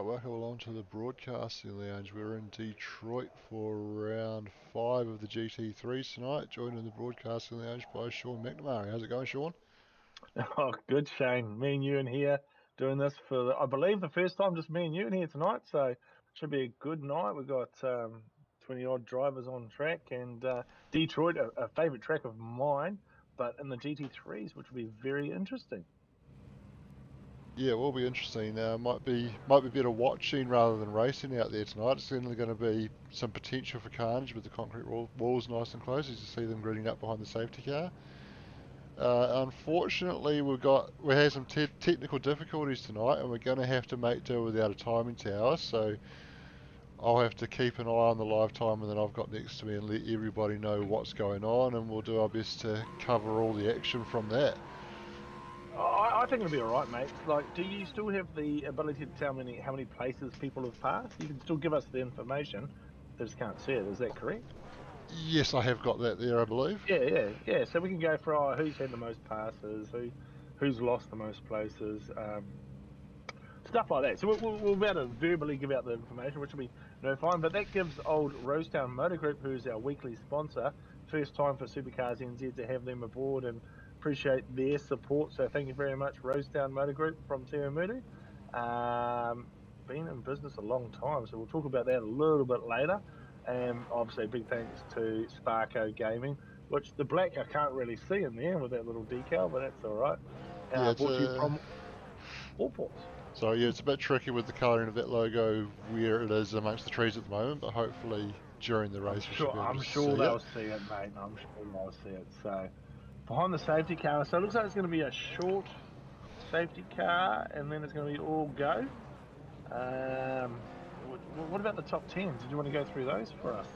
welcome along to the Broadcasting Lounge. We're in Detroit for round 5 of the GT3s tonight, joined in the Broadcasting Lounge by Sean McNamara. How's it going, Sean? Oh, good, Shane. Me and you in here doing this for, I believe, the first time, just me and you in here tonight. So it should be a good night. We've got 20-odd drivers on track, and Detroit, a favourite track of mine, but in the GT3s, which will be very interesting. Yeah, it will be interesting. Might be better watching rather than racing out there tonight. It's certainly going to be some potential for carnage with the concrete walls nice and close as you see them gritting up behind the safety car. Unfortunately, we had some technical difficulties tonight, and we're going to have to make do without a timing tower. So I'll have to keep an eye on the live timer that I've got next to me and let everybody know what's going on, and we'll do our best to cover all the action from that. I think it'll be all right, mate. Like, do you still have the ability to tell me how many places people have passed? You can still give us the information. They just can't see it. Is that correct? Yes, I have got that there, I believe. Yeah. So we can go for who's had the most passes, who's lost the most places, stuff like that. So we'll be able to verbally give out the information, which will be no fine. But that gives old Rosetown Motor Group, who's our weekly sponsor, first time for SuperCars NZ to have them aboard, and appreciate their support. So thank you very much, Rosetown Motor Group from Tiamutu. Been in business a long time, so we'll talk about that a little bit later. And obviously, big thanks to Sparco Gaming, which the black I can't really see in there with that little decal, but that's all right. Yeah, Brought to you from Allports. So yeah, it's a bit tricky with the colouring of that logo where it is amongst the trees at the moment, but hopefully during the race we should be able I'm to sure see they'll it. see it, mate. I'm sure they'll see it. So behind the safety car, so it looks like it's going to be a short safety car, and then it's going to be all go. What about the top 10? Did you want to go through those for us?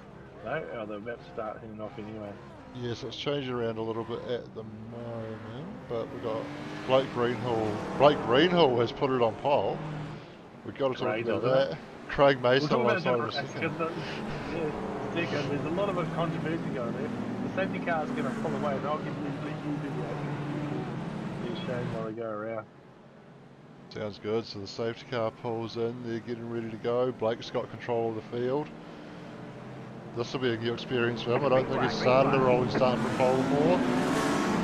No, they're about to start heading off anyway. Yeah, so it's changing around a little bit at the moment, but we've got Blake Greenhill. Blake Greenhill has put it on pole. We've got to talk Great, about isn't it? that. Craig We'll Mason talk about alongside it him a second. yeah, second. There's a lot of a controversy going there. The safety car is going to pull away, and I'll let you do the action. Yeah, Shane, while we go around. Sounds good. So the safety car pulls in. They're getting ready to go. Blake's got control of the field. This will be a new experience for him. I don't think he's started a rolling start from pole before.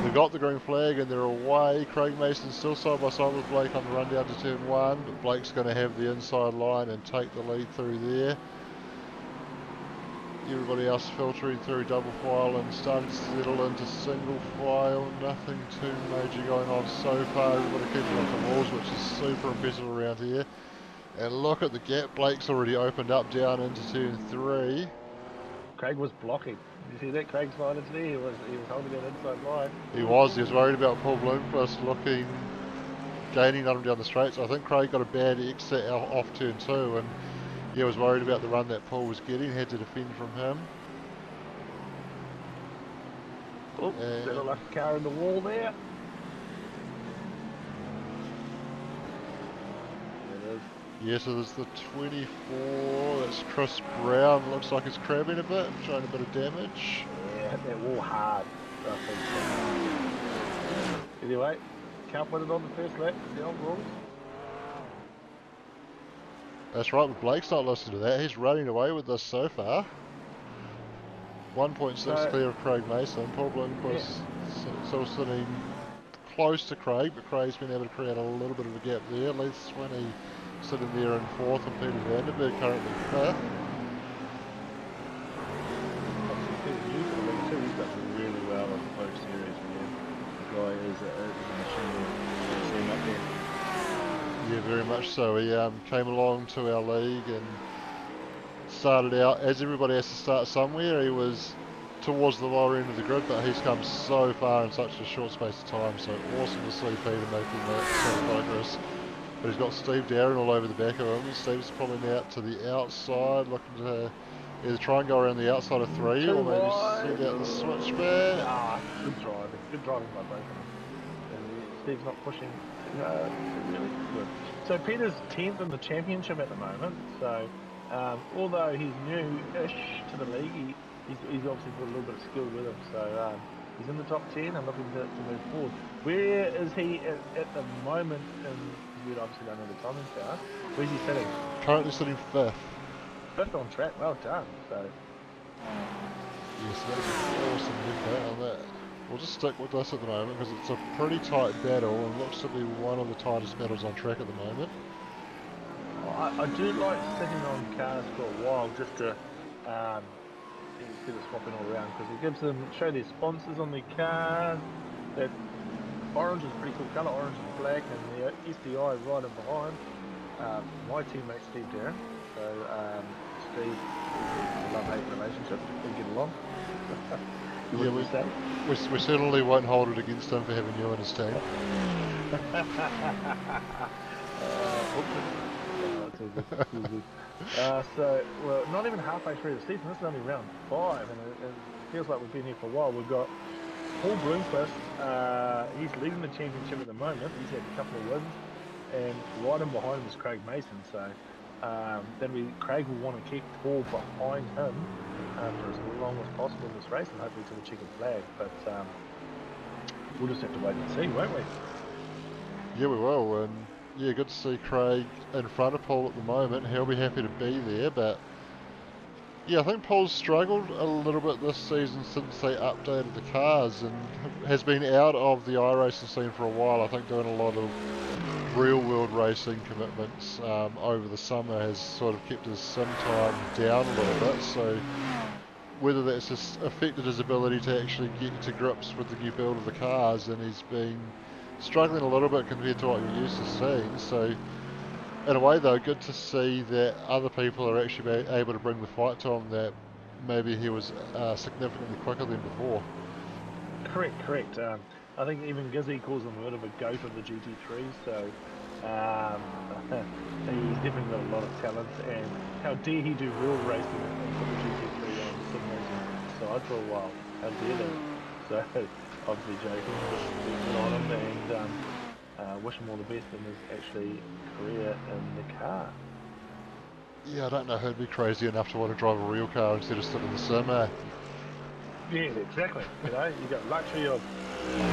They've got the green flag and they're away. Craig Mason's still side by side with Blake on the run down to turn 1, but Blake's going to have the inside line and take the lead through there. Everybody else filtering through double file and starting to settle into single file. Nothing too major going on so far. Everybody keeping off the walls, which is super impressive around here. And look at the gap. Blake's already opened up down into turn 3. Craig was blocking. Did you see that? Craig's line into there. He was holding that inside line. He was worried about Paul Bloomquist gaining on him down the straight. So I think Craig got a bad exit off turn 2 and yeah, was worried about the run that Paul was getting, had to defend from him. Oh, that looked like a car in the wall there. There it is. Yeah, so there's the 24, that's Chris Brown, looks like he's crabbing a bit, showing a bit of damage. Yeah, hit that wall hard. I think so. Anyway, can't put it on the first lap, the old rules. That's right, but Blake's not listening to that, he's running away with this so far. 1.6 clear of Craig Mason. Paul Bloomquist still sitting close to Craig, but Craig's been able to create a little bit of a gap there. Leith Swinney sitting there in 4th and Peter Vanderberg currently 5th. He's done really well in the post series, man. The guy is a machine up there. Yeah, very much so. He came along to our league and started out, as everybody has to start somewhere, he was towards the lower end of the grid, but he's come so far in such a short space of time, so awesome to see Peter making that sort of progress. But he's got Steve Darren all over the back of him. Steve's pulling out to the outside, looking to either try and go around the outside of 3 or maybe send out the switchback. Good driving by both of them. And Steve's not pushing really good. So Peter's 10th in the championship at the moment, so although he's new-ish to the league, he's obviously got a little bit of skill with him, so he's in the top 10 and looking to move forward. Where is he at the moment in his we obviously don't know the timing car. Where's he sitting? Currently sitting 5th. 5th on track, well done. So, Yes, that's an awesome effort on that. We'll just stick with this at the moment because it's a pretty tight battle and looks to be one of the tightest battles on track at the moment. I do like sitting on cars for a while just to instead of swapping all around, because it gives them, show their sponsors on their cars. That orange is a pretty cool colour, orange and black, and the SDI right in behind. My teammate Steve Darren. So Steve, it's a love-hate relationship. We get along. Yeah, we certainly won't hold it against him for having you in his team. It's all good. It's all good. So, well, not even halfway through the season. This is only round 5, and it feels like we've been here for a while. We've got Paul Bloomquist. He's leading the championship at the moment. He's had a couple of wins, and right in behind him is Craig Mason. So Craig will want to keep Paul behind him for as long as possible in this race, and hopefully to the checkered flag. But we'll just have to wait and see, won't we? Yeah, we will. And yeah, good to see Craig in front of Paul at the moment. He'll be happy to be there, but yeah, I think Paul's struggled a little bit this season since they updated the cars and has been out of the iRacing scene for a while. I think doing a lot of real-world racing commitments over the summer has sort of kept his sim time down a little bit, so whether that's just affected his ability to actually get to grips with the new build of the cars, and he's been struggling a little bit compared to what you're used to seeing. So in a way though, good to see that other people are actually able to bring the fight to him that maybe he was significantly quicker than before. Correct. I think even Gizzy calls him a bit of a goat of the GT3s, so he's definitely got a lot of talent. And how dare he do real racing and put the GT3 on the sim racing side for a while? How dare they? So obviously joking, good on him, and wish him all the best in his actually career in the car. Yeah, I don't know who'd be crazy enough to want to drive a real car instead of sit in the sim, eh? Yeah, exactly. You know, you got luxury of,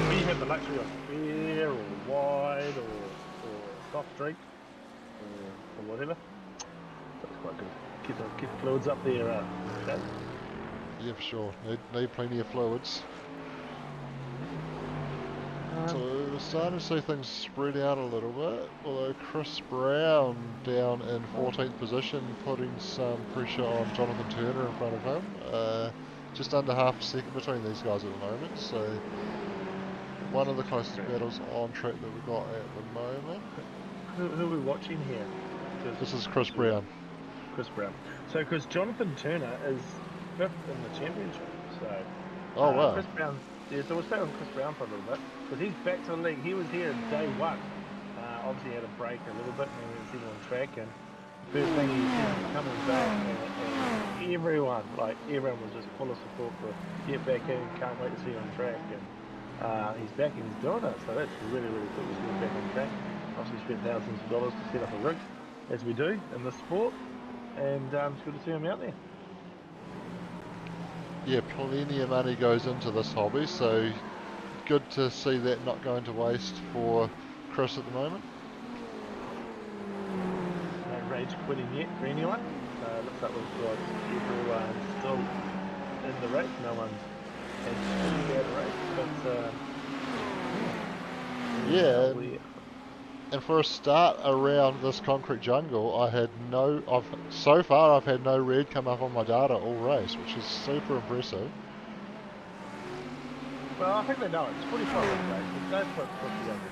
we have the luxury of beer or wine or soft drink or whatever. So it's quite good. Keep the fluids up there. Yeah, for sure. Need plenty of fluids. So we're starting to see things spread out a little bit, although Chris Brown down in 14th position, putting some pressure on Jonathan Turner in front of him. Just under half a second between these guys at the moment, so one of the closest battles on track that we've got at the moment. Who are we watching here? This is Chris Brown. Chris Brown. So, because Jonathan Turner is 5th in the championship, so... Oh, wow. Chris Brown... Yeah, so we'll stay on Chris Brown for a little bit, because he's back to the league. He was here day 1. Obviously had a break a little bit, and we was on track, and the first thing he's coming back, and everyone was just full of support for get back in, can't wait to see you on track, and he's back and he's doing it, so that's really, really cool to see him back on track. Obviously spent thousands of dollars to set up a rig, as we do in this sport, and it's good to see him out there. Yeah, plenty of money goes into this hobby, so good to see that not going to waste for Chris at the moment. No rage quitting yet for anyone. Looks like we've got everyone still in the race. No one's had too bad a race, but yeah. And for a start around this concrete jungle, I've had no red come up on my data all race, which is super impressive. Well, I think they know it. It's 45 minute race. Don't put 50 over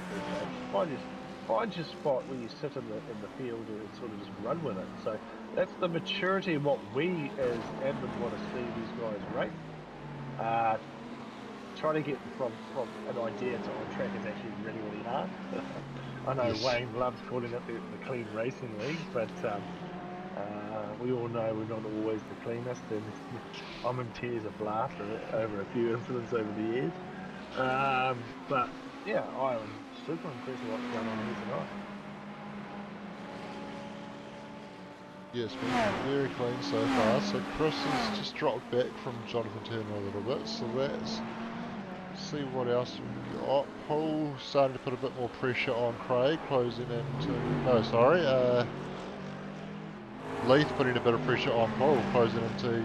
3 days. Find your spot where you sit in the field and sort of just run with it. So that's the maturity of what we as admin want to see these guys race. Trying to get from an idea to on track is actually really, really hard. I know yes. Wayne loves calling it the clean racing league, but we all know we're not always the cleanest, and I'm in tears of laughter over a few incidents over the years. But yeah, I'm super impressed with what's going on here tonight. Yeah, it's been very clean so far. So Chris has just dropped back from Jonathan Turner a little bit, so that's see what else we've got. Paul starting to put a bit more pressure on Craig, closing into... No, sorry. Leith putting a bit of pressure on Paul, closing into...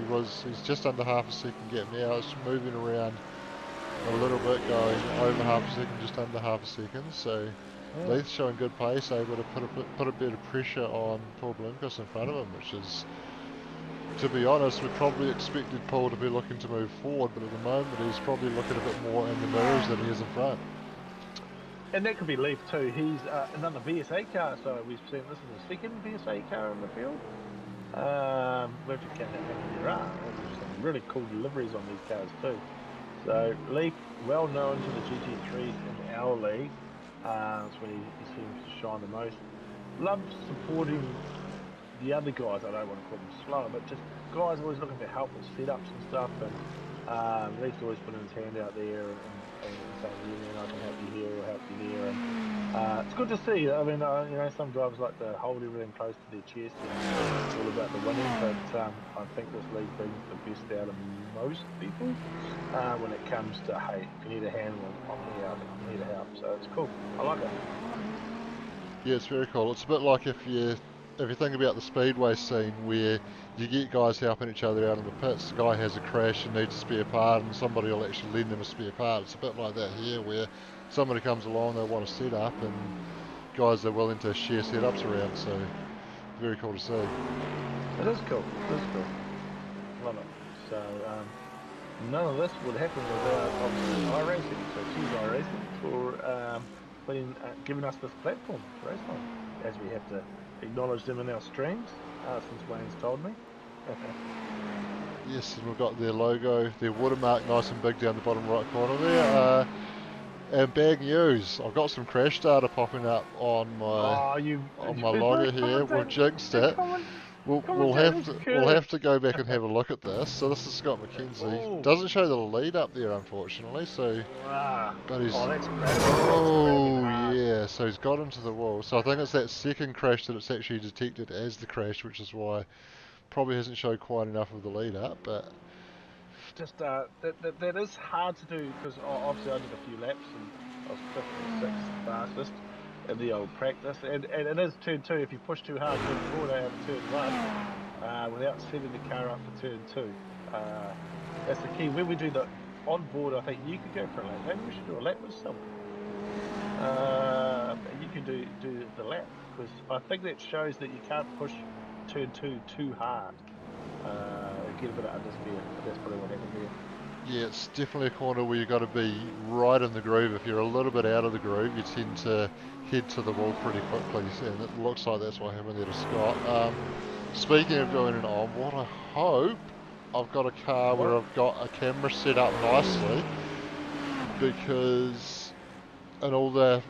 He's just under half a second gap now. It's moving around a little bit, going over half a second, just under half a second. So Leith showing good pace, able to put a bit of pressure on Paul Bloomquist in front of him, which is... To be honest, we probably expected Paul to be looking to move forward, but at the moment he's probably looking a bit more in the mirrors than he is in front. And that could be Leaf too. He's another VSA car, so we've seen this is the second VSA car in the field. We've just count how many there are. There's some really cool deliveries on these cars too. So Leaf, well known to the GT3s in our league. That's where he seems to shine the most. Loves supporting the other guys. I don't want to call them slow, but just guys always looking for help with setups and stuff. And Leif's always putting his hand out there and saying, "Yeah, man, I can help you here or help you there." And it's good to see. I mean, you know, some drivers like to hold everything close to their chest and it's all about the winning. But I think this league brings the best out of most people when it comes to, hey, if you need a hand, I'm here. I need a help. So it's cool. I like it. Yeah, it's very cool. It's a bit like if you think about the speedway scene where you get guys helping each other out in the pits, the guy has a crash and needs a spare part and somebody will actually lend them a spare part. It's a bit like that here where somebody comes along, they want to set up and guys are willing to share setups around, so very cool to see. It is cool. It is cool. Love it. So none of this would happen without obviously iRacing. So choose iRacing for giving us this platform to race on, as we have to acknowledge them in our streams, since Wayne's told me. Yes, and we've got their logo, their watermark nice and big down the bottom right corner there. And bad news, I've got some crash data popping up on my logger here. We've jinxed it. We'll have to go back and have a look at this. So this is Scott McKenzie. Doesn't show the lead up there, unfortunately. So, but he's that's great. yeah. So he's got into the wall. So I think it's that second crash that it's actually detected as the crash, which is why probably hasn't showed quite enough of the lead up. But just that is hard to do because obviously I did a few laps and I was 5th or 6th fastest in the old practice, and it is turn 2. If you push too hard, you can pull it out of turn 1 without setting the car up for turn 2. That's the key. When we do the on board, I think you could go for a lap. Maybe we should do a lap with someone. You can do the lap because I think that shows that you can't push turn 2 too hard. Get a bit of understeer. That's probably what happened there. Yeah, it's definitely a corner where you've got to be right in the groove. If you're a little bit out of the groove, you tend to head to the wall pretty quickly, and it looks like that's what happened there to Scott. Speaking of doing an onboard, I hope I've got a car where I've got a camera set up nicely, because in all the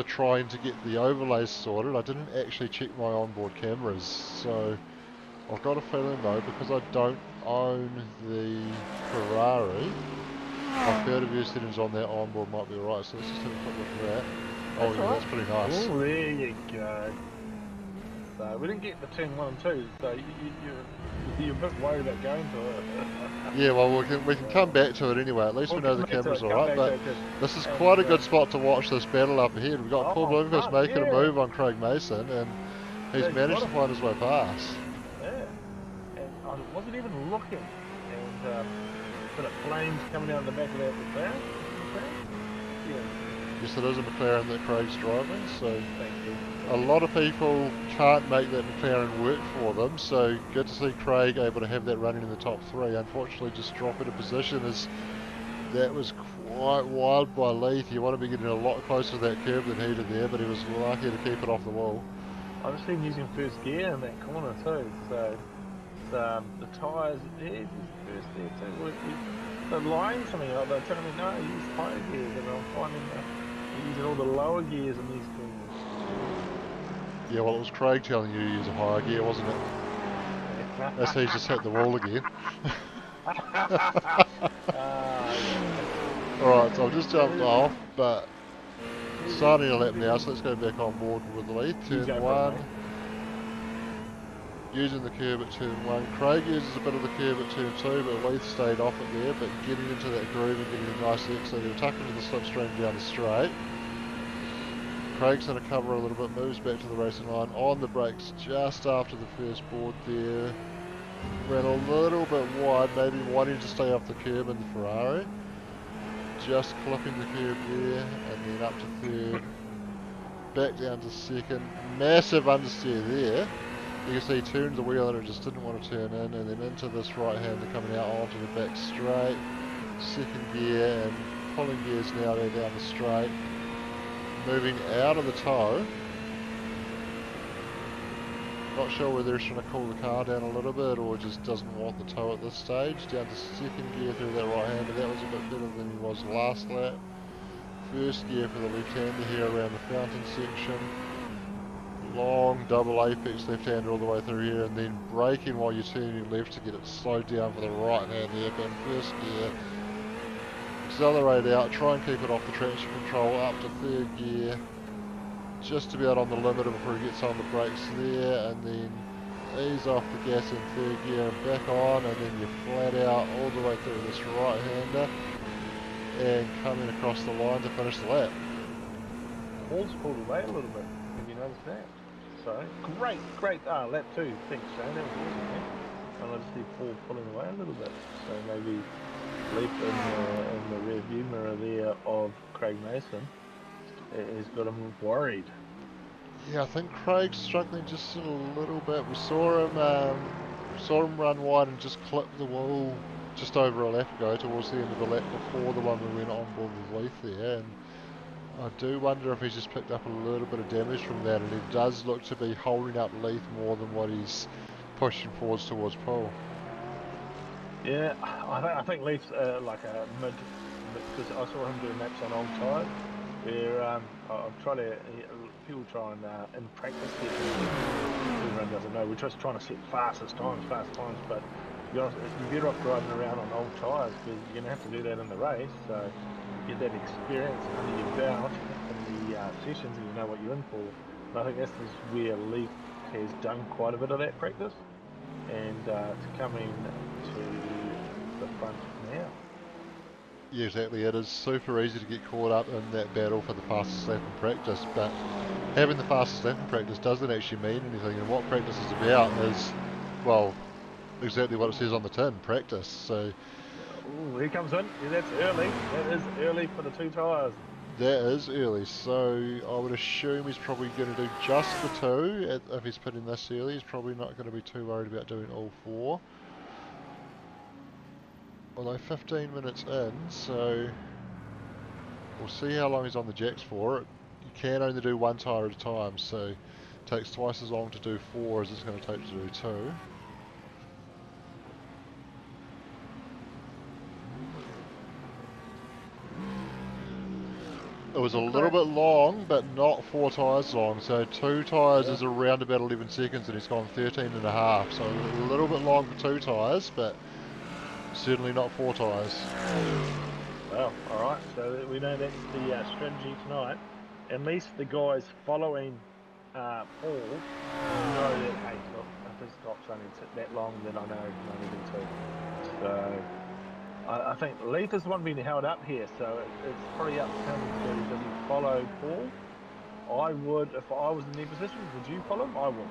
trying to get the overlays sorted, I didn't actually check my onboard cameras. So I've got a feeling though, because I don't own the Ferrari, I've heard of your settings on that onboard might be alright, so let's just have a quick look at that. Oh yeah, that's pretty nice. Oh, there you go. So we didn't get the turn 1 and 2, so you're a bit worried about going to it. Yeah, well we can come back to it anyway, at least we know the camera's alright, but this is quite a good spot to watch this battle up ahead. We've got Paul Bloomquist making a move on Craig Mason, and he's managed to find his way past. I wasn't even looking, and bit of flames coming out of the back of that McLaren. Yeah. Yes, it is a McLaren that Craig's driving, so a lot of people can't make that McLaren work for them, so good to see Craig able to have that running in the top 3. Unfortunately, just dropping a position, as that was quite wild by Leith. You want to be getting a lot closer to that curb than he did there, but he was lucky to keep it off the wall. I just seen him using first gear in that corner too, so the tyres, there's his first there too. They're lying to me, they're telling me no, use higher gears, and I'm finding they're using all the lower gears in these corners. Yeah, well it was Craig telling you to use a higher gear, wasn't it? That's he's just hit the wall again. Alright, so I've just jumped off, but starting a lap now, so let's go back on board with the lead. Turn 1. using the curb at turn 1. Craig uses a bit of the curb at turn 2, but Leith stayed off it there, but getting into that groove and getting a nice exit. He'll tuck into the slipstream down the straight. Craig's going to cover a little bit, moves back to the racing line, on the brakes just after the first board there. Ran a little bit wide, maybe wanting to stay off the curb in the Ferrari. Just clipping the curb there, and then up to third. Back down to second. Massive understeer there. You can see he turned the wheel and it just didn't want to turn in, and then into this right-hander coming out onto the back straight. Second gear and pulling gears now there down the straight. Moving out of the toe. Not sure whether he's trying to cool the car down a little bit or just doesn't want the toe at this stage. Down to second gear through that right-hander. That was a bit better than he was last lap. First gear for the left-hander here around the fountain section. Long double apex left-hander all the way through here, and then braking while you're turning left to get it slowed down for the right-hand there. But in first gear, accelerate out, try and keep it off the traction control up to third gear. Just to be out on the limiter before he gets on the brakes there, and then ease off the gas in third gear and back on, and then you're flat out all the way through this right-hander and coming across the line to finish the lap. Paul's pulled away a little bit. Have you noticed that? So, great lap 2. Thanks, Shane. That was awesome, man. And I just see Paul pulling away a little bit. So maybe leap in the rear view mirror there of Craig Mason has got him worried. Yeah, I think Craig's struggling just a little bit. We saw him run wide and just clip the wall just over a lap ago towards the end of the lap before the one we went on board with Leith there, and I do wonder if he's just picked up a little bit of damage from that, and he does look to be holding up Leith more than what he's pushing forwards towards Paul. Yeah, I think Leith's like a mid, because I saw him doing laps on old tyres. Where I've tried to, people try and in practice get, everyone doesn't know, we're just trying to set fast times, but to be honest, it's better off driving around on old tyres, because you're going to have to do that in the race, so you get that experience under your belt in the sessions, and you know what you're in for. And I think this is where Leith has done quite a bit of that practice, and it's coming to the front now. Yeah, exactly. It is super easy to get caught up in that battle for the fastest lap in practice, but having the fastest lap in practice doesn't actually mean anything, and what practice is about is, well, exactly what it says on the tin, practice. So, ooh, here comes one. Yeah, that's early. That is early for the 2 tyres. that is early, so I would assume he's probably going to do just the 2. If he's putting this early, he's probably not going to be too worried about doing all 4. Although 15 minutes in, so we'll see how long he's on the jacks for. You can only do 1 tyre at a time, so it takes twice as long to do 4 as it's going to take to do 2. It was a little bit long, but not 4 tyres long, so 2 tyres is around about 11 seconds and he's gone 13.5, so a little bit long for 2 tyres, but certainly not 4 tyres. Well, alright, so we know that's the strategy tonight. At least the guys following Paul know that, hey, look, if his stop's only that long, then I know it can only be 2. So, I think Leith is the one being held up here, so it's probably up to him to, does he follow Paul? I would, if I was in their position, would you follow him? I would.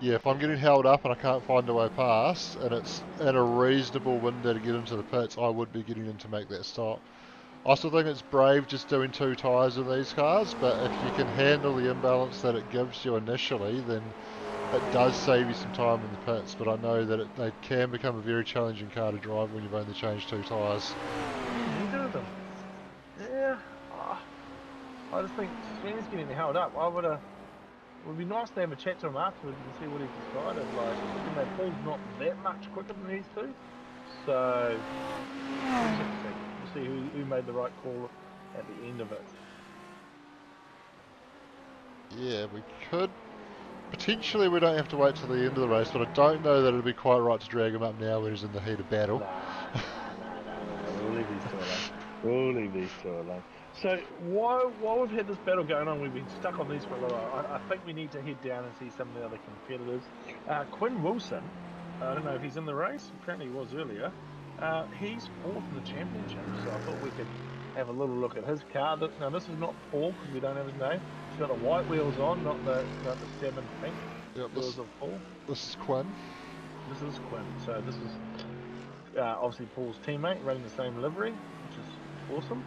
Yeah, if I'm getting held up and I can't find a way past, and it's in a reasonable window to get into the pits, I would be getting in to make that stop. I still think it's brave just doing 2 tyres in these cars, but if you can handle the imbalance that it gives you initially, then it does save you some time in the pits, but I know that they can become a very challenging car to drive when you've only changed 2 tyres. Neither of them. Yeah, I just think Sven's getting held up. It would be nice to have a chat to him afterwards and see what he's decided. Like, you know, Paul's not that much quicker than these 2, so we'll see who made the right call at the end of it. Yeah, we could. Potentially we don't have to wait till the end of the race, but I don't know that it'd be quite right to drag him up now when he's in the heat of battle. Nah. We'll leave these 2 alone. So while we've had this battle going on, we've been stuck on these for a little while. I think we need to head down and see some of the other competitors. Quinn Wilson, I don't know if he's in the race. Apparently he was earlier. He's fourth in the championship, so I thought we could have a little look at his car. Now this is not Paul because we don't have his name. He's got the white wheels on, not the 7 pink Yep, wheels of Paul. this is Quinn. This is Quinn. So this is obviously Paul's teammate running the same livery, which is awesome.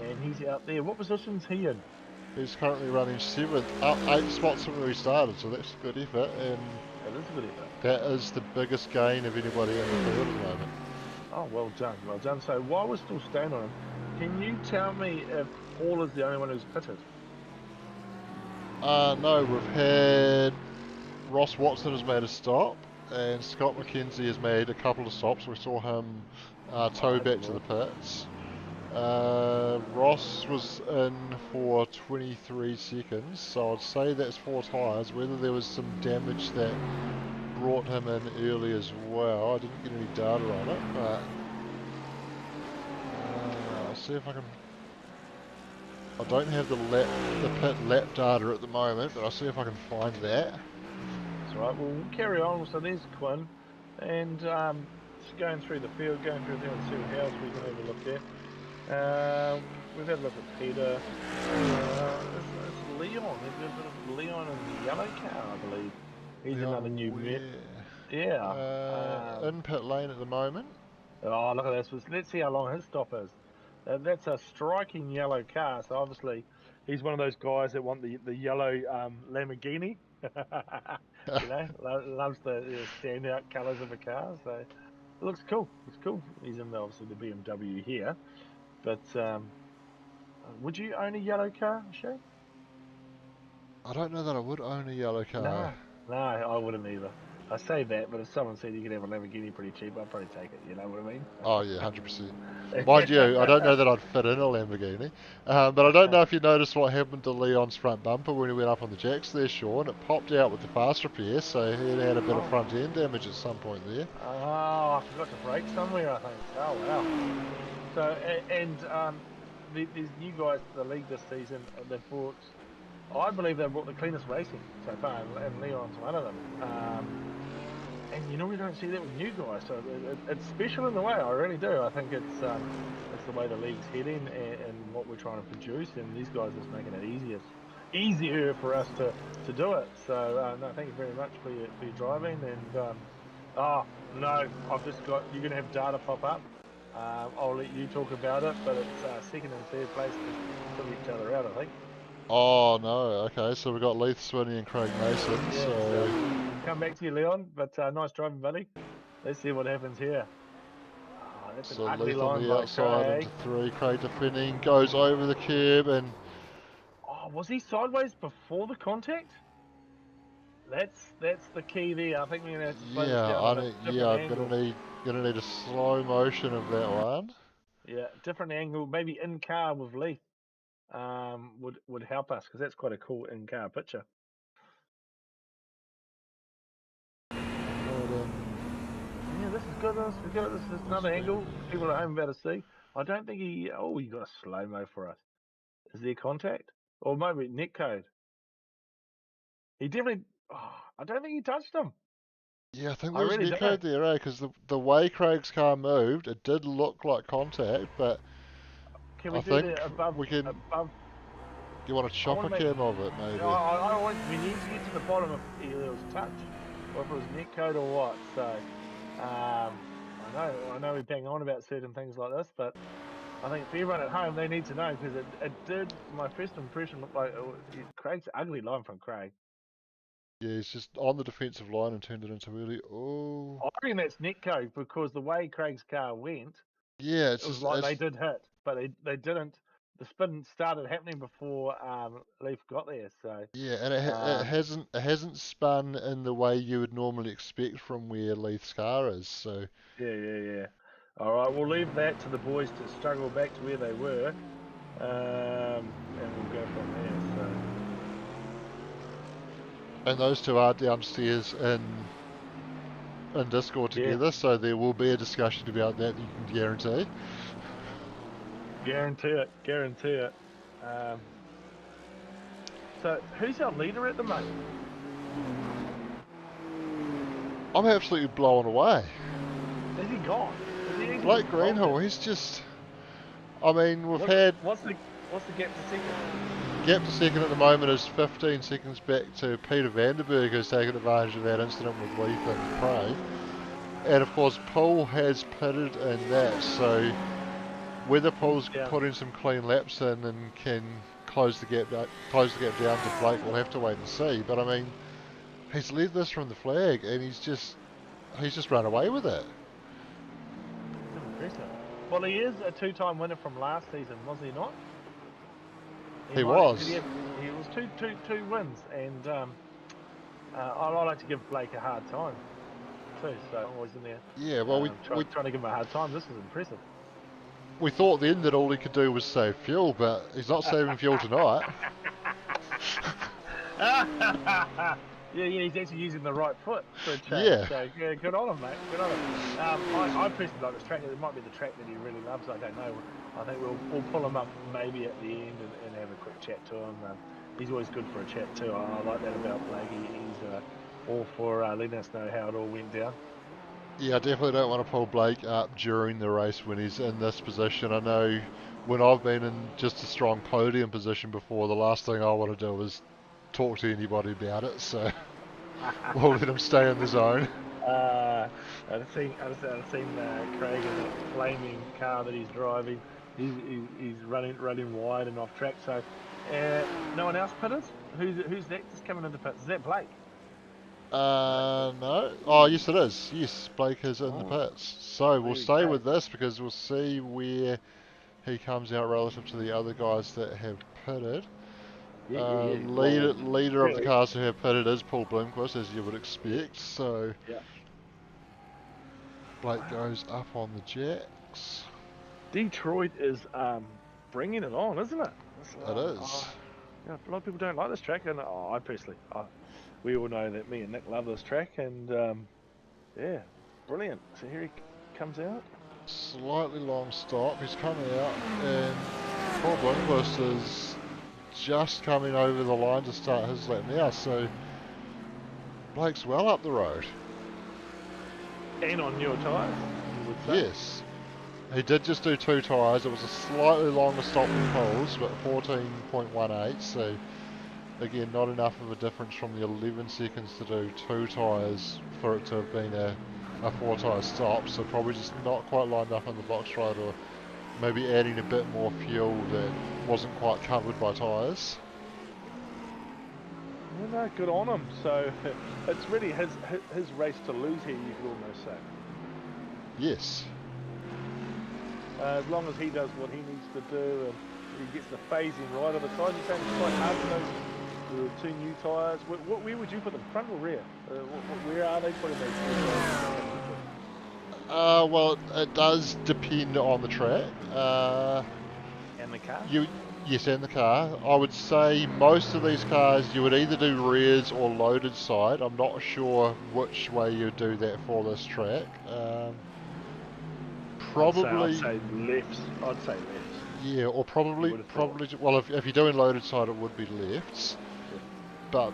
And he's out there. What position's he in? He's currently running 7th, up 8 spots from where he started, so that's a good effort, and That is a good effort. that is the biggest gain of anybody in the field at the moment. Oh, well done, well done. So while we're still staying on him, can you tell me if Paul is the only one who's pitted? No, we've had Ross Watson has made a stop, and Scott McKenzie has made a couple of stops. We saw him tow back to the pits. Ross was in for 23 seconds, so I'd say that's 4 tyres. Whether there was some damage that brought him in early as well, I didn't get any data on it, but I'll see if I can. I don't have the pit lap data at the moment, but I'll see if I can find that. That's right, we'll carry on. So there's Quinn, and just going through the field, going through there and see what else we can have a look there. We've had a look at Peter. It's Leon. There's a bit of Leon in the yellow car, I believe. He's another new vet. Yeah. In pit lane at the moment. Oh, look at this. Let's see how long his stop is. That's a striking yellow car. So obviously, he's one of those guys that want the yellow Lamborghini. You know, loves the standout colours of a car. So it looks cool. It's cool. He's in obviously the BMW here. But would you own a yellow car, Shay? I don't know that I would own a yellow car. No, I wouldn't either. I say that, but if someone said you could have a Lamborghini pretty cheap, I'd probably take it. You know what I mean? Oh yeah, 100%. Mind you, I don't know that I'd fit in a Lamborghini, but I don't know if you noticed what happened to Leon's front bumper when he went up on the jacks there, Sean. It popped out with the fast repair, so he had a bit of front end damage at some point there. Oh, I forgot to brake somewhere, I think. Oh, wow. So, these new guys to the league this season, they've brought, I believe they've brought the cleanest racing so far, and Leon's one of them. And you normally don't see that with new guys, so it's special in a way. I really do. I think it's the way the league's heading and what we're trying to produce, and these guys are just making it easier for us to do it. So no, thank you very much for your driving. And oh no, you're gonna have data pop up. I'll let you talk about it, but it's second and third place to fill each other out, I think. Oh no, okay, so we've got Leith Swinney and Craig Mason, Yeah, so... Come back to you, Leon, but nice driving, buddy. Let's see what happens here. Oh, that's an ugly Leith line on the by outside Craig. into 3, Craig defending, goes over the curb and... Oh, was he sideways before the contact? That's the key there. I think we're gonna have to slow this down on a different angle. I'm gonna need a slow motion of that one. Yeah, different angle, maybe in car with Leith would help us because that's quite a cool in car picture. Yeah, this is good. This is another angle people at home about to see. I don't think he. Oh, he got a slow mo for us. Is there contact? Or maybe net code. He definitely. Oh, I don't think he touched him. Yeah, I think I there was really net code don't. there, because the way Craig's car moved, it did look like contact, but Can we I do think the above? we can... Above. You want a I want chopper to make. cam of it, maybe? I want. We need to get to the bottom if it was touch, or if it was net code or what. So, I know we bang on about certain things like this, but I think for everyone at home, they need to know because it did. My first impression looked like Craig's ugly line from Craig. Yeah, he's just on the defensive line and turned it into early. Oh. I reckon that's net code because the way Craig's car went, Yeah, it was like they did hit, but they didn't. The spin started happening before Leaf got there. So yeah, and it hasn't spun in the way you would normally expect from where Leith's car is. So yeah. All right, we'll leave that to the boys to struggle back to where they were, and we'll go from there. So. and those two are downstairs in Discord together, so there will be a discussion about that. You can guarantee. Guarantee it. Guarantee it. So, who's our leader at the moment? I'm absolutely blown away. Is he gone? Is he Blake gone? Greenhill, he's just... I mean, we've had... What's the gap to second? Gap to second at the moment is 15 seconds back to Peter Vanderberg, who's taken advantage of that incident with Leaf and Prey. And of course, Paul has pitted in that, so whether Paul's putting some clean laps in and can close the gap down to Blake, we'll have to wait and see. But I mean, he's led this from the flag, and he's just run away with it. Impressive. Well, he is a two-time winner from last season, was he not? He was. He was two wins, and I like to give Blake a hard time too. So I'm always in there. Yeah, well, trying to give him a hard time. This is impressive. We thought then that all he could do was save fuel, but he's not saving fuel tonight. Yeah, he's actually using the right foot for a change. Yeah. So, yeah, good on him, mate. Good on him. I personally like this track. It might be the track that he really loves. I don't know. I think we'll pull him up maybe at the end and have a quick chat to him. He's always good for a chat too. I like that about Blake. He's all for letting us know how it all went down. Yeah, I definitely don't want to pull Blake up during the race when he's in this position. I know when I've been in just a strong podium position before, the last thing I want to do is talk to anybody about it, so we'll let him stay in the zone. I've seen Craig in that flaming car that he's driving. He's running wide and off track. So no one else pitted? Who's next coming into pits? Is that Blake? No. Oh, yes it is. Yes, Blake is in the pits. So we'll stay with this because we'll see where he comes out relative to the other guys that have pitted. Leader of the cars who have pitted is Paul Bloomquist, as you would expect. So Blake goes up on the jacks. Detroit is bringing it on, isn't it? It is. Yeah, a lot of people don't like this track, and I personally, we all know that me and Nick love this track, and yeah, brilliant. So here he comes out. Slightly long stop. He's coming out, and Paul Bloomquist is just coming over the line to start his lap now, so Blake's well up the road. And on newer tyres, you would say. Yes. He did just do 2 tyres. It was a slightly longer stop than Paul's, but 14.18, so again, not enough of a difference from the 11 seconds to do 2 tyres for it to have been a 4 tyre stop, so probably just not quite lined up in the box right, or maybe adding a bit more fuel that wasn't quite covered by tyres. No, good on him. So it's really his race to lose here, you could almost say. Yes. As long as he does what he needs to do and he gets the phasing right of the tyres, you're saying it's quite hard for those 2 new tyres. Where would you put them, front or rear? Where are they putting those tyres? Well, it does depend on the track. And the car? Yes, and the car. I would say most of these cars you would either do rears or loaded side. I'm not sure which way you do that for this track. Probably. I'd say lefts. Yeah, or probably. Well, if you're doing loaded side, it would be lefts. Yeah. But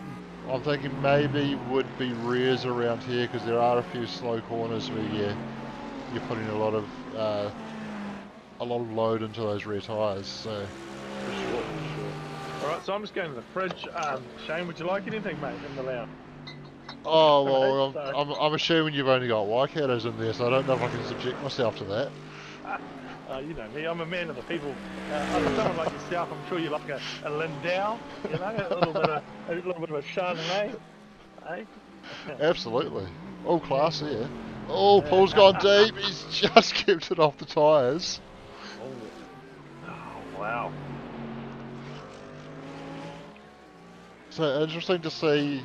I'm thinking maybe would be rears around here because there are a few slow corners where you're putting a lot of load into those rear tyres. So. For sure. All right, so I'm just going to the fridge. Shane, would you like anything, mate, in the lounge? Oh, well, I'm assuming you've only got Waikato's in there, so I don't know if I can subject myself to that. You know me, I'm a man of the people. Someone like yourself, I'm sure you like a Lindau, you know, a little bit of a Chardonnay, eh? Absolutely. All class here. Oh, Paul's gone deep. He's just kept it off the tyres. Oh, wow. So interesting to see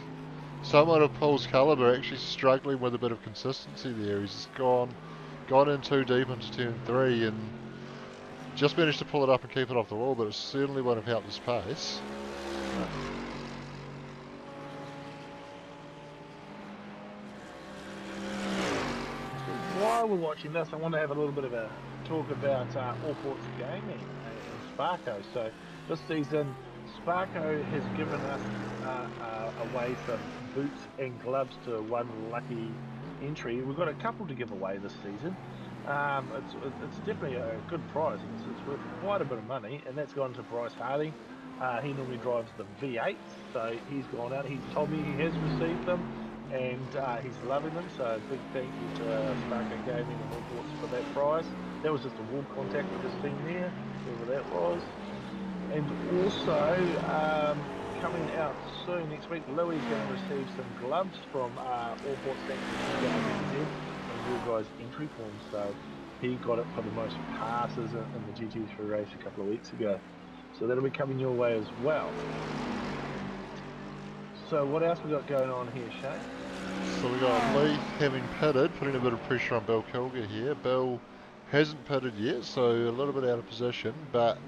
someone of Paul's calibre actually struggling with a bit of consistency there. He's just gone in too deep into turn 3 and just managed to pull it up and keep it off the wall, but it certainly won't have helped his pace. While we're watching this, I want to have a little bit of a talk about Allports Gaming and Sparco. So this season, Sparco has given us away some boots and gloves to one lucky entry. We've got a couple to give away this season. It's definitely a good prize. It's worth quite a bit of money, and that's gone to Bryce Harding. He normally drives the V8s, so he's gone out. He's told me he has received them, and he's loving them. So big thank you to Sparco Gaming and Allports for that prize. That was just a warm contact with his team there, whoever that was. And also coming out soon next week, Louis is going to receive some gloves from Allports thanks to you guys and your guys' entry form. So he got it for the most passes in the GT3 race a couple of weeks ago. So that'll be coming your way as well. So what else we got going on here, Shane? So we got Lee having pitted, putting a bit of pressure on Bill Kilger here. Bill hasn't pitted yet, so a little bit out of position, but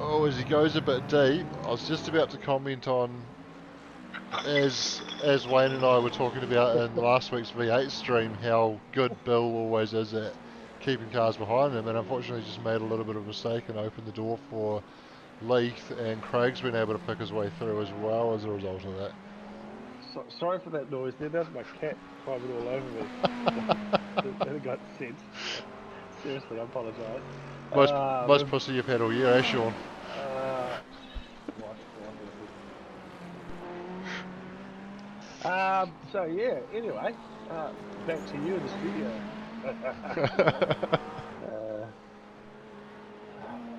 as he goes a bit deep, I was just about to comment on, as Wayne and I were talking about in last week's V8 stream, how good Bill always is at keeping cars behind him, and unfortunately just made a little bit of a mistake and opened the door for Leith, and Craig's been able to pick his way through as well as a result of that. Sorry for that noise there. That's my cat climbing all over me. That got sense. Seriously, I apologise. Most pussy you've had all year, eh, Sean? So yeah, anyway, back to you in the studio.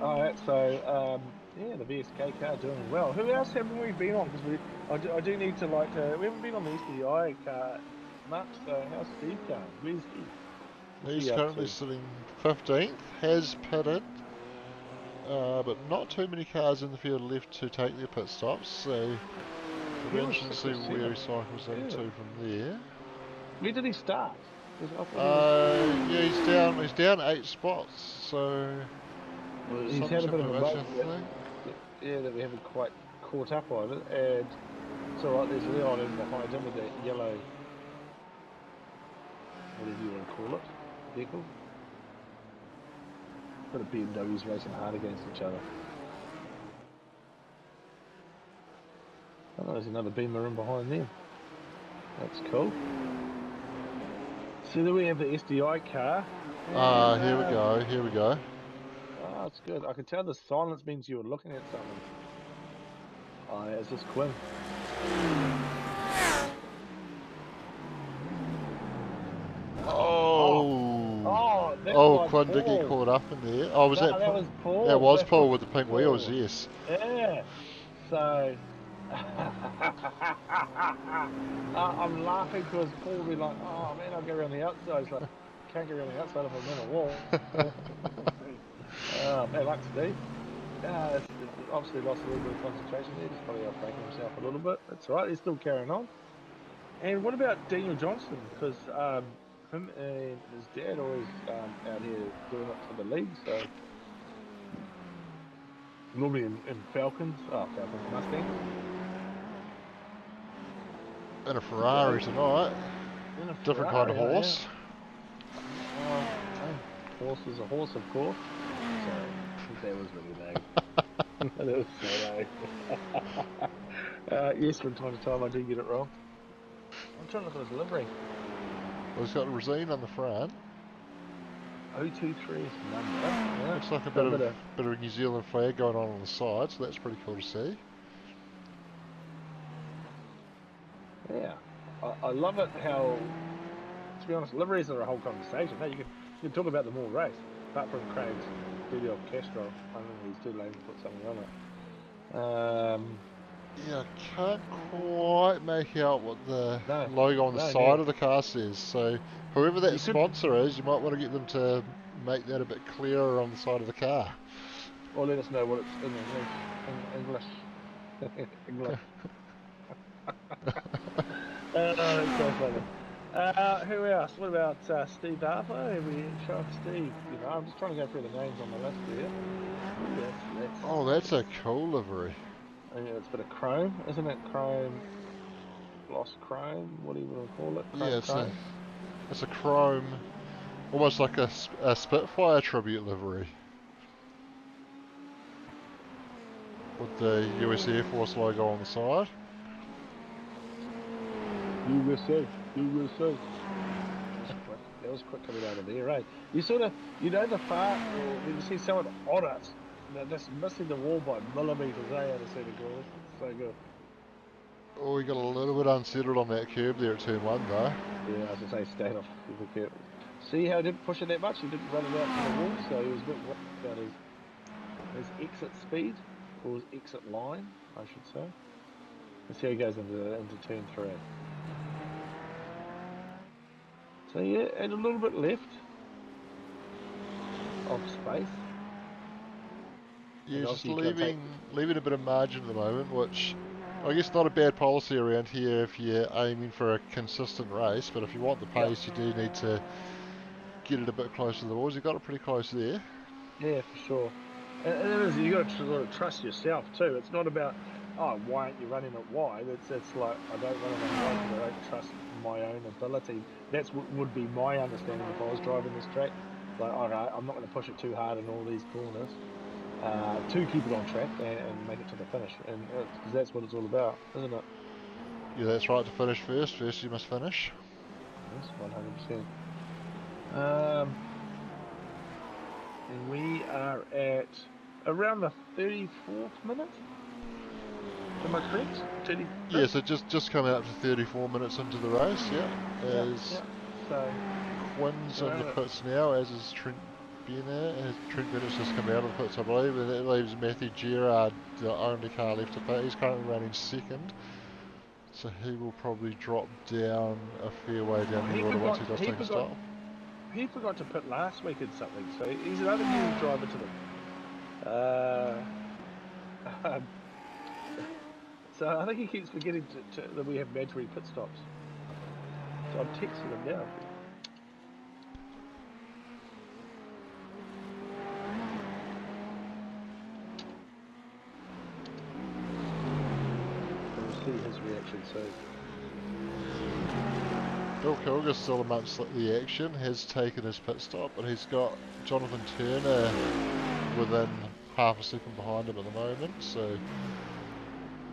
Alright, so yeah, the VSK car doing well. Who else haven't we been on? Because I do need to we haven't been on the SDI car much. So how's Steve going? Where's he? He's currently sitting 15th, has pitted, but not too many cars in the field left to take their pit stops, so we'll see where he cycles into from there. Where did he start? Yeah, he's down 8 spots, so he's had a bit of a break. Yeah, that we haven't quite caught up on it, and it's alright, there's Leon in behind him with that yellow, whatever you want to call it, vehicle. Got a BMW's racing hard against each other. Oh, there's another Beamer in behind them. That's cool. So then we have the SDI car. Here we go. Oh, that's good. I could tell the silence means you were looking at something. Oh, yeah, it's just Quinn. Quinn did get caught up in there. Oh, was that was Paul. That was Paul with the pink wheels, yes. Yeah. So I'm laughing because Paul will be like, oh man, I'll get around the outside. It's like, can't get around the outside if I'm in a wall. Bad luck, Steve. Obviously lost a little bit of concentration there, just probably outbreaking himself a little bit. That's right, he's still carrying on. And what about Daniel Johnston? Because him and his dad always out here doing it for the league, so normally in Falcons, Mustangs. And a Ferrari tonight. Different kind of horse. Yeah. Horse is a horse, of course. Sorry, that was really bad. That was so bad. Yes, from time to time I do get it wrong. I'm trying to look at his livery. Well, he's got a Resine on the front. 023's number. Yeah. Looks like a bit of a New Zealand flag going on the side, so that's pretty cool to see. Yeah, I love it how, to be honest, liveries are a whole conversation. Hey, you can talk about them all race, apart from Craig's video of Castro. I don't know, he's too lame to put something on it. Yeah, I can't quite make out what the logo on the side of the car says, so whoever that sponsor is, you might want to get them to make that a bit clearer on the side of the car. Or let us know what it's in English. English. That's so funny. Who else? What about Steve Harper? Have we show off Steve? You know, I'm just trying to go through the names on the list here. That's a cool livery. Yeah, it's a bit of chrome, isn't it? Chrome, gloss chrome. What do you want to call it? Chrome, it's a chrome. almost like a Spitfire tribute livery with the US Air Force logo on the side. USA, USA. That was quick coming out of there, right? You sort of, you know, the far, when you see someone on it, they're just missing the wall by millimetres, out of centre course. It's so good. Oh, he got a little bit unsettled on that curb there at turn 1 though. Yeah, as I say, stayed off. See how he didn't push it that much? He didn't run it out to the wall, so he was a bit worried about his exit speed, or his exit line, I should say. Let's see how he goes into turn 3. So yeah, and a little bit left of space. Yeah, just leaving a bit of margin at the moment, which I guess not a bad policy around here if you're aiming for a consistent race, but if you want the pace, you do need to get it a bit closer to the walls. You got it pretty close there. Yeah, for sure. And it is, you got to sort of trust yourself too. It's not about, oh, why aren't you running it wide? It's like, I don't run it on wide because I don't trust my own ability. That's what would be my understanding if I was driving this track. Like, alright, I'm not going to push it too hard in all these corners to keep it on track and make it to the finish. And because that's what it's all about, isn't it? Yeah, that's right, to finish first. First you must finish. Yes, 100%. And we are at around the 34th minute. Am I correct? 30. Yeah, so just coming up to 34 minutes into the race, yeah. As So Quinn's in the pits now, as is Trent Bennett. As Trent Bennett's just come out of the pits, I believe, and that leaves Matthew Gerard, the only car left to pit. He's currently running second, so he will probably drop down a fair way down the order once he does take a stop. He forgot to pit last week in something, so he's another new driver to the. So I think he keeps forgetting that we have mandatory pit stops. So I'm texting him now. We'll see his reaction soon. Bill Kilger's still amongst the action, has taken his pit stop, but he's got Jonathan Turner within half a second behind him at the moment, so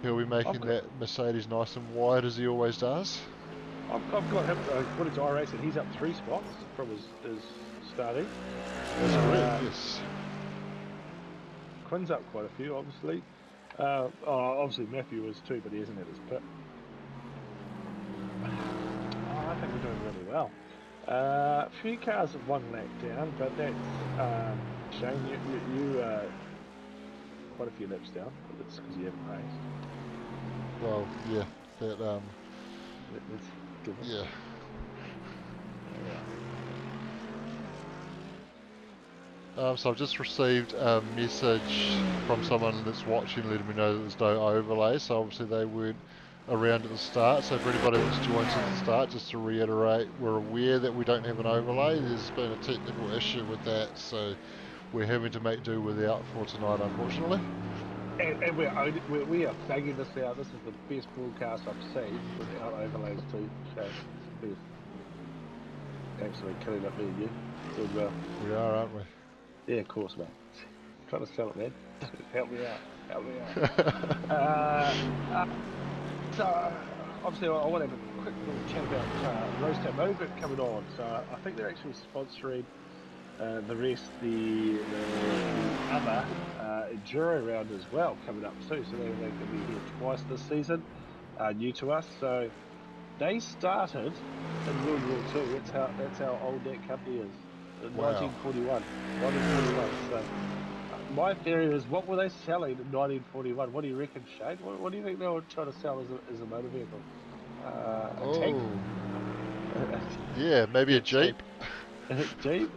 he'll be making that Mercedes nice and wide as he always does. I've got him, according to iRacing, he's up 3 spots from his starting. That's correct, yes. Quinn's up quite a few, obviously. Obviously Matthew is too, but he isn't at his pit. I think we're doing really well. A few cars have 1 lap down, but that's Shane. You quite a few laps down, but that's because you haven't raced. Well, yeah, That's given. Yeah. So I've just received a message from someone that's watching letting me know that there's no overlay, so obviously they weren't around at the start. So for anybody that's joined since the start, just to reiterate, we're aware that we don't have an overlay. There's been a technical issue with that, so we're having to make do without for tonight, unfortunately. And we are banging this out. This is the best broadcast I've seen without overlays too. So it's the best. Absolutely killing it, me and you. Doing well. We are, aren't we? Yeah, of course, mate. I'm trying to sell it, man. Help me out. So, obviously, I want to have a quick little chat about Roasted Nova coming on. So, I think they're actually sponsoring the other Enduro round as well coming up too. So, they're going to be here twice this season, new to us. So, they started in World War II. That's how old that company is. In 1941. So, my theory is, what were they selling in 1941? What do you reckon, Shane? What do you think they were trying to sell as a motor vehicle? A tank? Yeah, maybe a Jeep. A tank.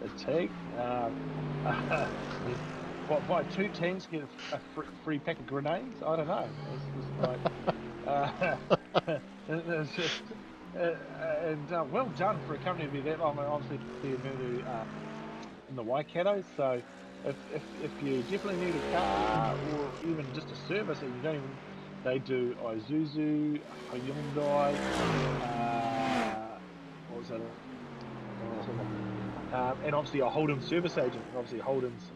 Buy 2 tanks, get a free pack of grenades? I don't know. It's just like... well done for a company to be that long. Obviously, in the Waikato. So if you definitely need a car or even just a service, and you don't even, they do Isuzu, Hyundai. What was that? And obviously a Holden service agent. Obviously Holden's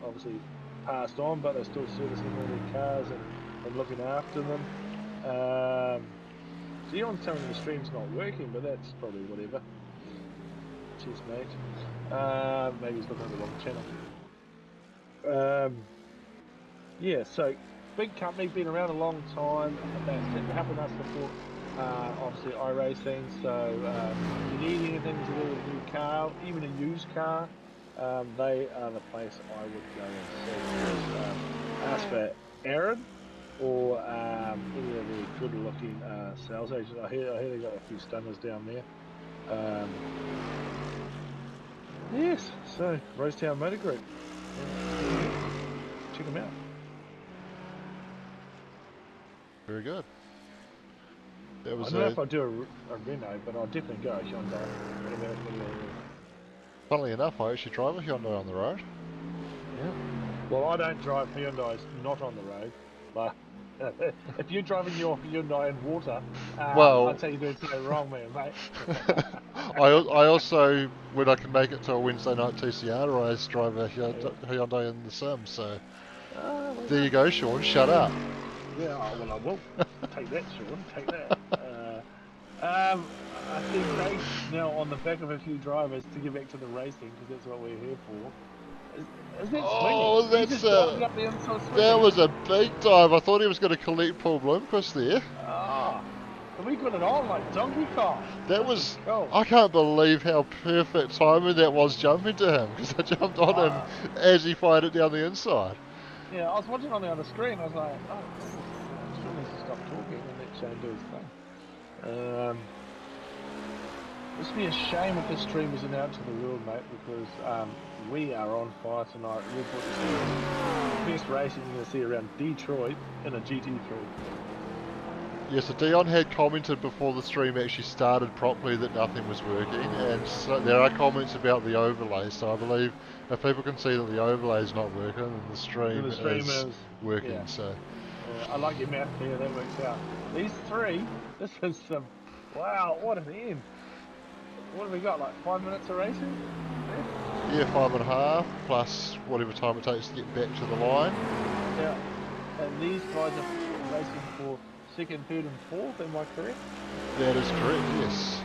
passed on, but they're still servicing all their cars and looking after them. So Eon's telling me the stream's not working, but that's probably whatever. Cheers, mate. Maybe he's looking at the wrong channel. Yeah, so big company, been around a long time. That's helping us support, obviously, iRacing. So if you need anything to do with a new car, even a used car, they are the place I would go and see. Ask for Aaron or any of the good-looking sales agents. I hear they got a few stunners down there. Yes, so Rosetown Motor Group. Check them out. Very good. That I was don't know if I'll do a Renault, but I'll definitely go a Hyundai. Funnily enough, I actually drive a Hyundai on the road. Yeah. Well, I don't drive Hyundais not on the road, but if you're driving your Hyundai in water, Well, I'd say you're doing something wrong, man, mate. I also, when I can make it to a Wednesday night TCR, I drive a Hyundai in the sim, so there you go, Sean, shut up. Yeah, well, I will. Take that, Sean, take that. I think Craig's now on the back of a few drivers to get back to the racing, because that's what we're here for. Is that Oh, swinging? He just dived up the inside swinging. that was a big dive. I thought he was going to collect Paul Bloomquist there. Ah, and we got it on like Donkey Kong. That was cool. I can't believe how perfect timing that was jumping to him, because I jumped on him as he fired it down the inside. Yeah, I was watching on the other screen. I was like, oh, Sean needs to stop talking and let Shane do his thing. It's be a shame if this stream isn't out to the world, mate, because we are on fire tonight. We've got the best racing you're going to see around Detroit in a GT3. Yeah, so Dion had commented before the stream actually started properly that nothing was working, and so there are comments about the overlay, so I believe if people can see that the overlay is not working, then the stream, is working, yeah. so... I like your math there, that works out. These three, this is some... Wow, what an end. What have we got, like 5 minutes of racing? Yeah, 5.5, plus whatever time it takes to get back to the line. Yeah, and these guys are racing for second, third and fourth, am I correct? That is correct, yes.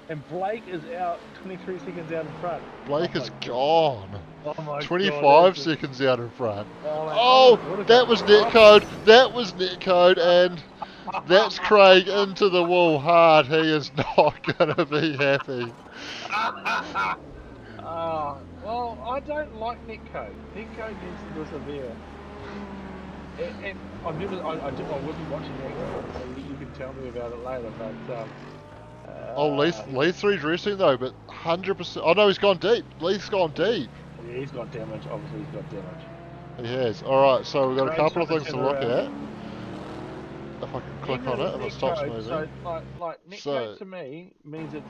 And Blake is out 23 seconds out in front. Blake is gone. Oh my 25 God, seconds out in front. Oh, that was netcode. That was netcode, and that's Craig into the wall hard. He is not going to be happy. Well, I don't like netcode. Netcode needs to persevere. And I will be watching that. You can tell me about it later, but Leith's redressing though, but 100%. Oh no, he's gone deep. Leith's gone deep. Yeah, he's got damage. Obviously, he's got damage. He has. Alright, so we've got a couple of things to look at. If I can click on it, if it stops moving. So, like netcode to me means it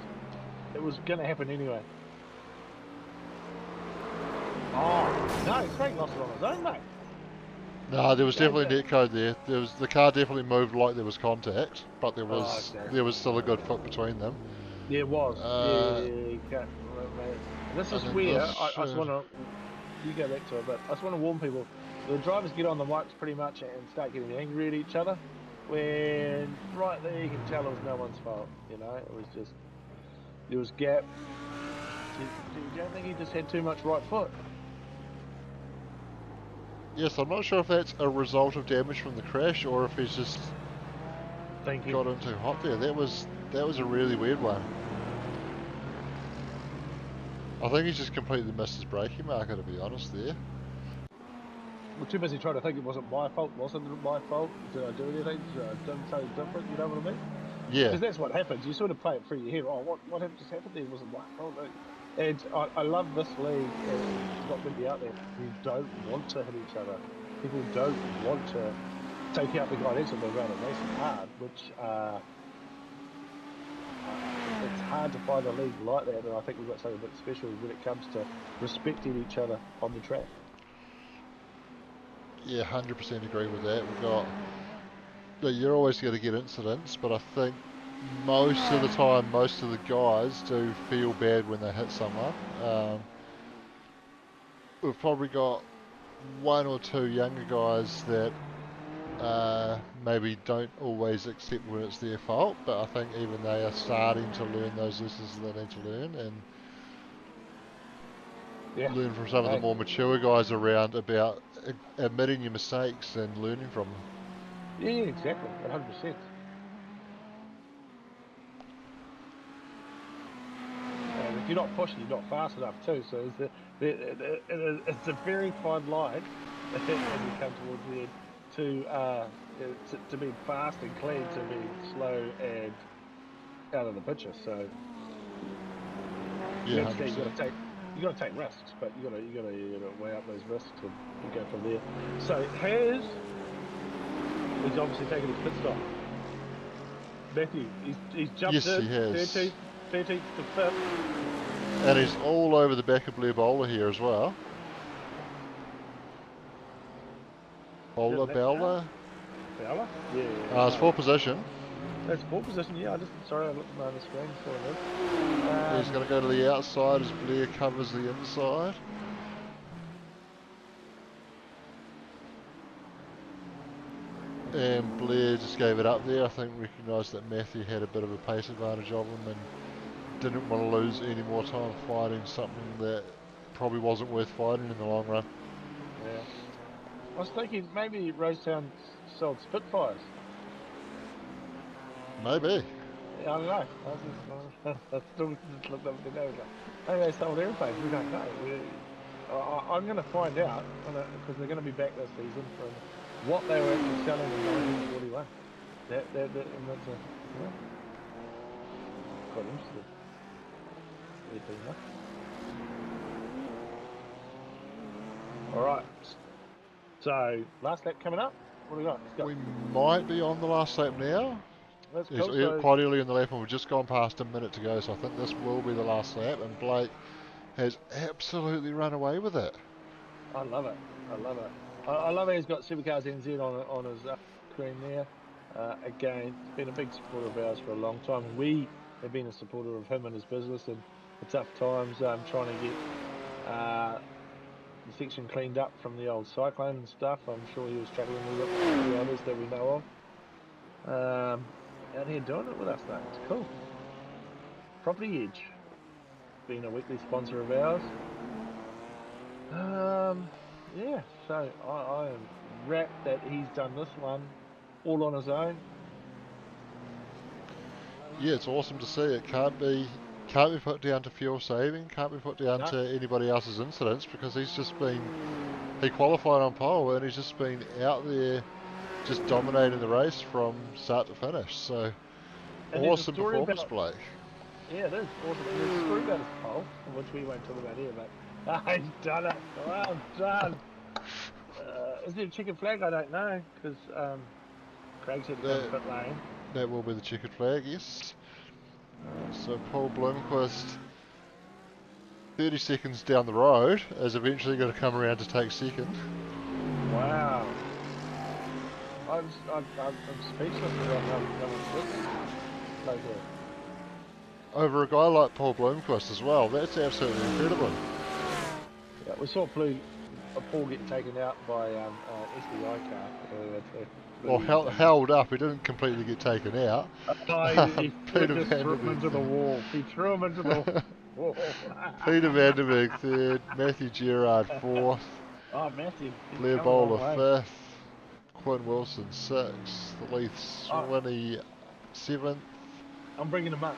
was going to happen anyway. Oh, no, Craig lost it on his own, mate. No, there was definitely netcode there. The car definitely moved like there was contact, but there was still a good foot between them. There was. This is where I just want to. You go back to it, but I just want to warn people. The drivers get on the mics pretty much and start getting angry at each other. When right there you can tell it was no one's fault. You know, it was just there was gap. Do you think he just had too much right foot? Yes, I'm not sure if that's a result of damage from the crash or if he's just got in too hot there. That was a really weird one. I think he's just completely missed his braking marker, to be honest there. We're too busy trying to think it wasn't my fault. Wasn't it my fault? Did I do anything? Did I do something different? You know what I mean? Yeah. Because that's what happens. You sort of play it through your head. Oh, what just happened there? Wasn't my fault. And I love this league. It's got really out there who don't want to hit each other. People don't want to take out the guy next to them around and racing hard, which it's hard to find a league like that. And I think we've got something a bit special when it comes to respecting each other on the track. Yeah, 100% agree with that. We've got... You're always going to get incidents, but I think most of the time, most of the guys do feel bad when they hit someone. We've probably got one or two younger guys that maybe don't always accept when it's their fault, but I think even they are starting to learn those lessons that they need to learn and learn from some of the more mature guys around about admitting your mistakes and learning from them. Yeah, exactly, 100%. And if you're not pushing, you're not fast enough too. So it's a very fine line as we come towards the end to be fast and clean, to be slow and out of the picture. So Yeah, eventually 100%. you got to take risks, but you got to weigh up those risks and go from there. So he's obviously taken his pit stop. Matthew, he's jumped Yes, he in has. 13th to 5th. And he's all over the back of Blair Bowler here as well. Bowler? Bella? Yeah. It's full position. That's pole position. Yeah, sorry, I looked at the screen, saw it. He's going to go to the outside as Blair covers the inside. And Blair just gave it up there. I think recognised that Matthew had a bit of a pace advantage of him and didn't want to lose any more time fighting something that probably wasn't worth fighting in the long run. Yeah. I was thinking maybe Rosetown sold Spitfires. Maybe. Yeah, I don't know. I still just looked up the nose like, maybe they sold airplanes. We don't know. I'm going to find out because they're going to be back this season from what they were actually selling in 1941. And that's quite interesting. All right. So last lap coming up. What do we got? Let's go. We might be on the last lap now. Let's It's go. So quite early in the lap and we've just gone past a minute to go, so I think this will be the last lap and Blake has absolutely run away with it. I love it. I love it. I love how he's got SuperCars NZ on his screen there. Again, he's been a big supporter of ours for a long time. We have been a supporter of him and his business and the tough times trying to get the section cleaned up from the old cyclone and stuff. I'm sure he was struggling with it with the others that we know of. Out here doing it with us though. It's cool. Property Edge, being a weekly sponsor of ours. Yeah, so I am wrapped that he's done this one all on his own. Yeah, it's awesome to see. It can't be put down to fuel saving, can't be put down to anybody else's incidents because he qualified on pole and he's just been out there just dominating the race from start to finish. So And awesome performance, Blake. Yeah, it is awesome. And there's a story about his pole, which we won't talk about here, but he's done it. Well done. Is there a chicken flag? I don't know, because Craig said to come to pit lane. That will be the checkered flag, yes. So Paul Bloomquist, 30 seconds down the road, is eventually going to come around to take second. Wow. I'm speechless about how this locally. Over a guy like Paul Bloomquist as well, that's absolutely incredible. Yeah, we saw Paul get taken out by SDI car. Well, held up, he didn't completely get taken out. He just threw him into the wall. He threw him into the wall. Peter Vanderberg third, Matthew Gerard fourth, Oh, Matthew. Blair Bowler fifth, Quinn Wilson sixth, Leith Swinney seventh. I'm bringing him up.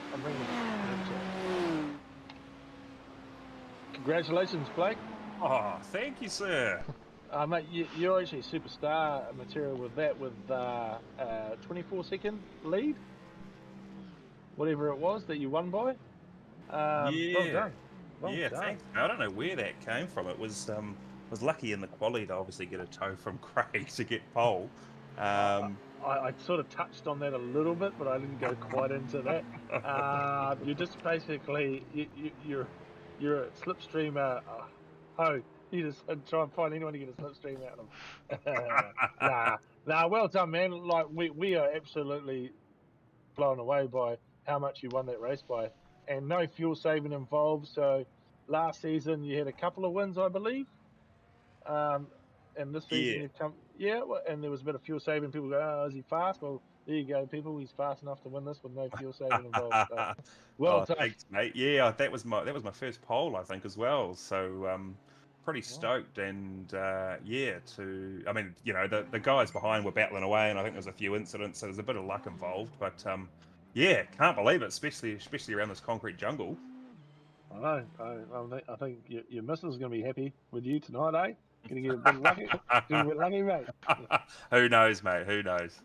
Congratulations, Blake. Oh, thank you, sir. Mate, you're actually superstar material with that, with 24-second lead, whatever it was that you won by. Well done. Well done. Thanks. I don't know where that came from. It was lucky in the quali to obviously get a tow from Craig to get pole. I sort of touched on that a little bit, but I didn't go quite into that. You're just basically you're a slipstreamer. You just try and find anyone to get a slipstream out of them. Nah. Well done, man. Like we are absolutely blown away by how much you won that race by, and no fuel saving involved. So last season you had a couple of wins, I believe. And this season Yeah. you've come, and there was a bit of fuel saving. People go, "Oh, is he fast?" Well, there you go, people. He's fast enough to win this with no fuel saving involved. So, well Oh, done. thanks, mate. Yeah, that was my first pole, I think, as well. So pretty stoked, and yeah, I mean, you know, the guys behind were battling away, and I think there was a few incidents, so there's a bit of luck involved. But yeah, can't believe it, especially around this concrete jungle. I know. I think your missus is going to be happy with you tonight, eh? Going to get a bit lucky. Get a bit lucky, mate. Who knows, mate? Who knows?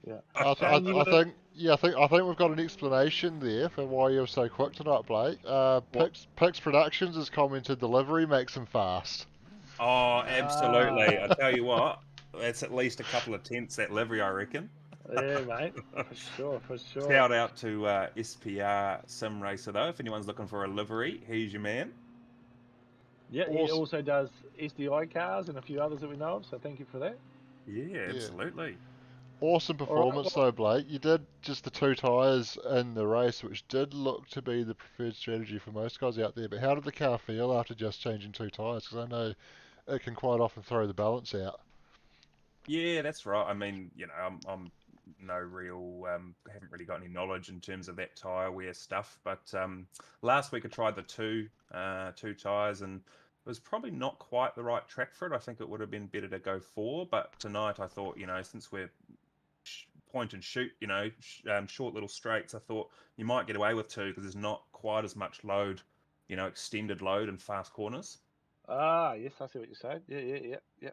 Yeah. I Shane, you got I think we've got an explanation there for why you're so quick tonight, Blake. what? Pix Productions has commented delivery makes him fast. Oh, absolutely. I Ah, tell you what, that's at least a couple of tenths that livery, I reckon. yeah, mate. For sure, for sure. Shout out to SPR Sim Racer though. If anyone's looking for a livery, he's your man. Yeah, he Awesome. also does SDI cars and a few others that we know of. So thank you for that. Yeah, Yeah. absolutely. Awesome All right. performance Well, though, Blake. You did just the two tyres in the race, which did look to be the preferred strategy for most guys out there. But how did the car feel after just changing two tyres? Because I know it can quite often throw the balance out. Yeah, that's right. I mean, you know, I'm no real haven't really got any knowledge in terms of that tire wear stuff. But last week I tried the two tires, and it was probably not quite the right track for it. I think it would have been better to go four. But tonight I thought, you know, since we're point and shoot, you know, short little straights, I thought you might get away with two because there's not quite as much load, you know, extended load and fast corners. yes, I see what you're saying. Yeah.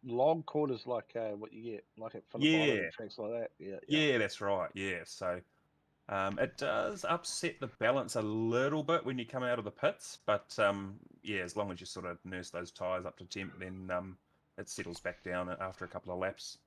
Long quarters like what you get, like at Phillip Island Yeah, and tracks like that. Yeah. yeah, that's right. Yeah, so it does upset the balance a little bit when you come out of the pits, but yeah, as long as you sort of nurse those tyres up to temp, then it settles back down after a couple of laps.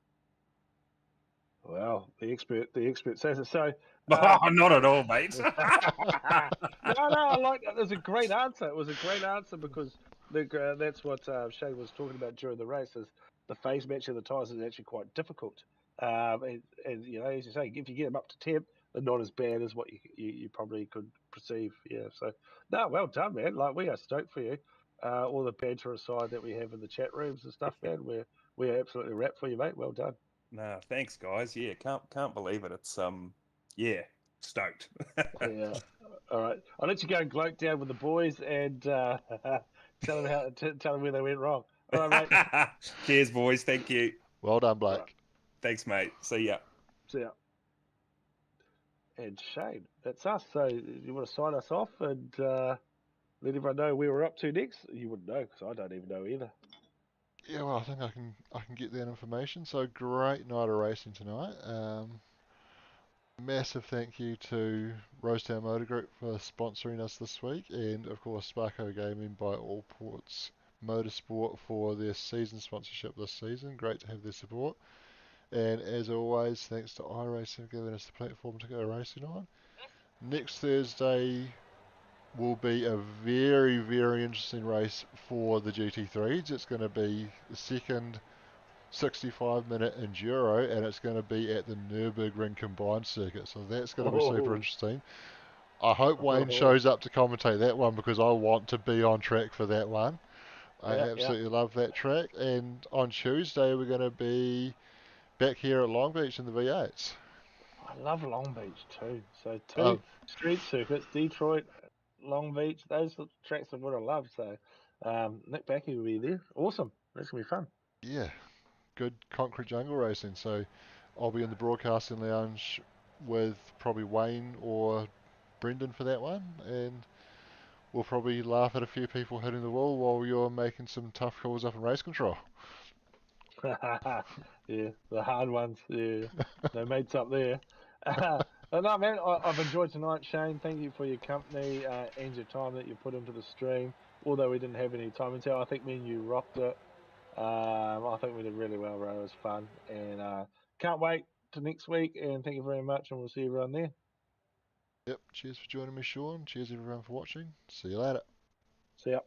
Well, the expert says it. So, Oh, not at all, mate. no, I like that. It was a great answer. It was a great answer because that's what Shane was talking about during the race. Is the phase match of the tyres is actually quite difficult. And you know, as you say, if you get them up to temp, they're not as bad as what you probably could perceive. Yeah. So, no, well done, man. Like we are stoked for you. All the banter aside that we have in the chat rooms and stuff, man. We're absolutely wrapped for you, mate. Well done. No, thanks, guys. Yeah, can't believe it. It's yeah, stoked. Yeah. All right. I'll let you go and gloat down with the boys and tell them tell them where they went wrong. All right, mate. Cheers, boys. Thank you. Well done, All right. Blake. Thanks, mate. See ya. See ya. And Shane, that's us. So you want to sign us off and let everyone know where we're up to next? You wouldn't know because I don't even know either. Yeah, well, I think I can get that information. So great night of racing tonight. Massive thank you to Rosetown Motor Group for sponsoring us this week, and of course Sparco Gaming by Allports Motorsport for their season sponsorship this season. Great to have their support. And as always, thanks to iRacing for giving us the platform to go racing on. Next Thursday will be a very, very interesting race for the GT3s. It's going to be the second 65-minute enduro, and it's going to be at the Nürburgring combined circuit, so that's going to be super Oh, interesting. I hope Wayne shows up to commentate that one because I want to be on track for that one. I yeah. absolutely love that track, and on Tuesday we're going to be back here at Long Beach in the V8s. I love Long Beach too. So two Oh, street circuits, Detroit, Long Beach. Those are tracks of what I love. So Nick Backey will be there. Awesome. That's gonna be fun. yeah, good concrete jungle racing. So I'll be in the broadcasting lounge with probably Wayne or Brendan for that one, and we'll probably laugh at a few people hitting the wall while you're making some tough calls up in race control. Yeah, the hard ones. Yeah, no mates up there. But no, man, I've enjoyed tonight, Shane. Thank you for your company and your time that you put into the stream. Although we didn't have any time until I think me and you rocked it. I think we did really well, bro. It was fun, and can't wait to next week. And thank you very much, and we'll see everyone there. Yep, cheers for joining me, Sean. Cheers everyone for watching. See you later. See ya.